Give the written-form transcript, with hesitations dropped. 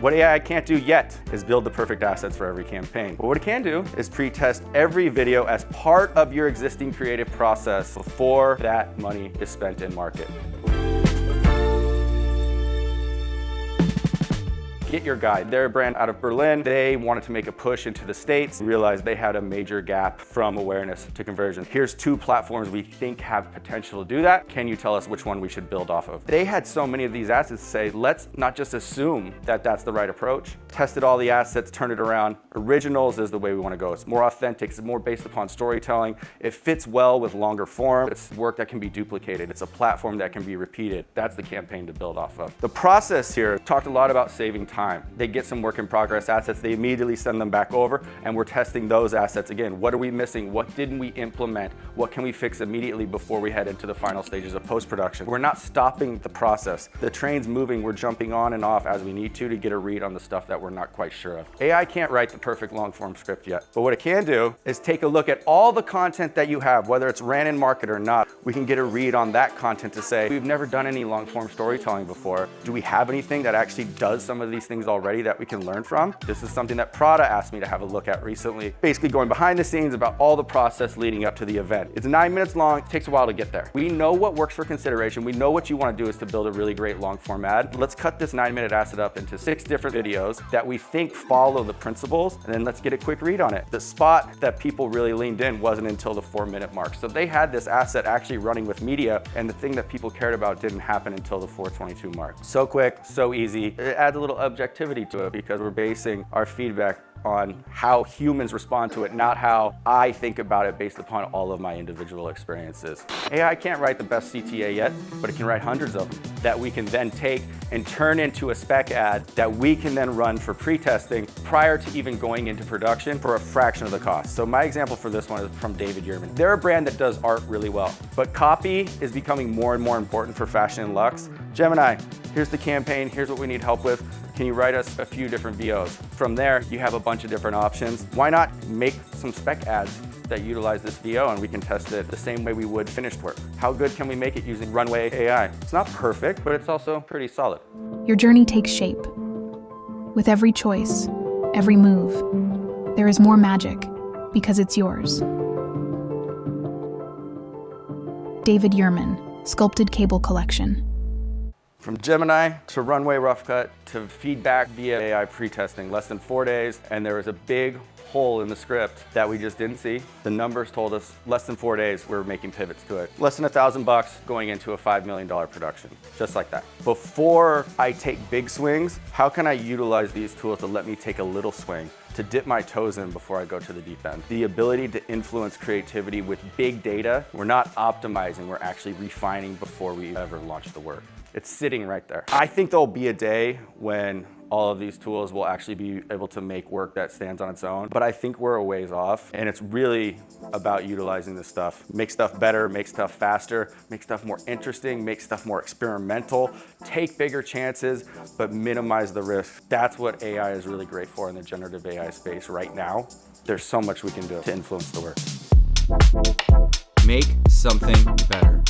What AI can't do yet is build the perfect assets for every campaign. But what it can do is pre-test every video as part of your existing creative process before that money is spent in market. Get Your Guide. They're a brand out of Berlin. They wanted to make a push into the States, realized they had a major gap from awareness to conversion. Here's 2 platforms we think have potential to do that. Can you tell us which one we should build off of? They had so many of these assets to say, let's not just assume that that's the right approach. Tested all the assets, turned it around. Originals is the way we want to go. It's more authentic, it's more based upon storytelling. It fits well with longer form. It's work that can be duplicated. It's a platform that can be repeated. That's the campaign to build off of. The process here talked a lot about saving time. They get some work in progress assets, they immediately send them back over, and we're testing those assets again. What are we missing? What didn't we implement? What can we fix immediately before we head into the final stages of post-production? We're not stopping the process. The train's moving, we're jumping on and off as we need to get a read on the stuff that we're not quite sure of. AI can't write the perfect long-form script yet, but what it can do is take a look at all the content that you have, whether it's ran in market or not. We can get a read on that content to say, we've never done any long-form storytelling before. Do we have anything that actually does some of these things already that we can learn from? This is something that Prada asked me to have a look at recently. Basically going behind the scenes about all the process leading up to the event. It's 9 minutes long, it takes a while to get there. We know what works for consideration. We know what you want to do is to build a really great long form ad. Let's cut this 9-minute asset up into 6 different videos that we think follow the principles, and then let's get a quick read on it. The spot that people really leaned in wasn't until the 4-minute mark. So they had this asset actually running with media, and the thing that people cared about didn't happen until the 4:22 mark. So quick, so easy. It adds a little objectivity to it because we're basing our feedback on how humans respond to it, not how I think about it based upon all of my individual experiences. AI can't write the best CTA yet, but it can write hundreds of them that we can then take and turn into a spec ad that we can then run for pre-testing prior to even going into production for a fraction of the cost. So my example for this one is from David Yurman. They're a brand that does art really well, but copy is becoming more and more important for fashion and luxe. Gemini, here's the campaign, here's what we need help with. Can you write us a few different VOs? From there, you have a bunch of different options. Why not make some spec ads that utilize this VO and we can test it the same way we would finished work? How good can we make it using Runway AI? It's not perfect, but it's also pretty solid. Your journey takes shape. With every choice, every move, there is more magic because it's yours. David Yurman, Sculpted Cable Collection. From Gemini to Runway Rough Cut to feedback via AI pre-testing, less than 4 days, and there was a big hole in the script that we just didn't see. The numbers told us less than 4 days we're making pivots to it. Less than $1,000 going into a $5 million production, just like that. Before I take big swings, how can I utilize these tools to let me take a little swing, to dip my toes in before I go to the deep end? The ability to influence creativity with big data, we're not optimizing, we're actually refining before we ever launch the work. It's sitting right there. I think there'll be a day when all of these tools will actually be able to make work that stands on its own, but I think we're a ways off, and it's really about utilizing this stuff. Make stuff better, make stuff faster, make stuff more interesting, make stuff more experimental, take bigger chances, but minimize the risk. That's what AI is really great for in the generative AI space right now. There's so much we can do to influence the work. Make something better.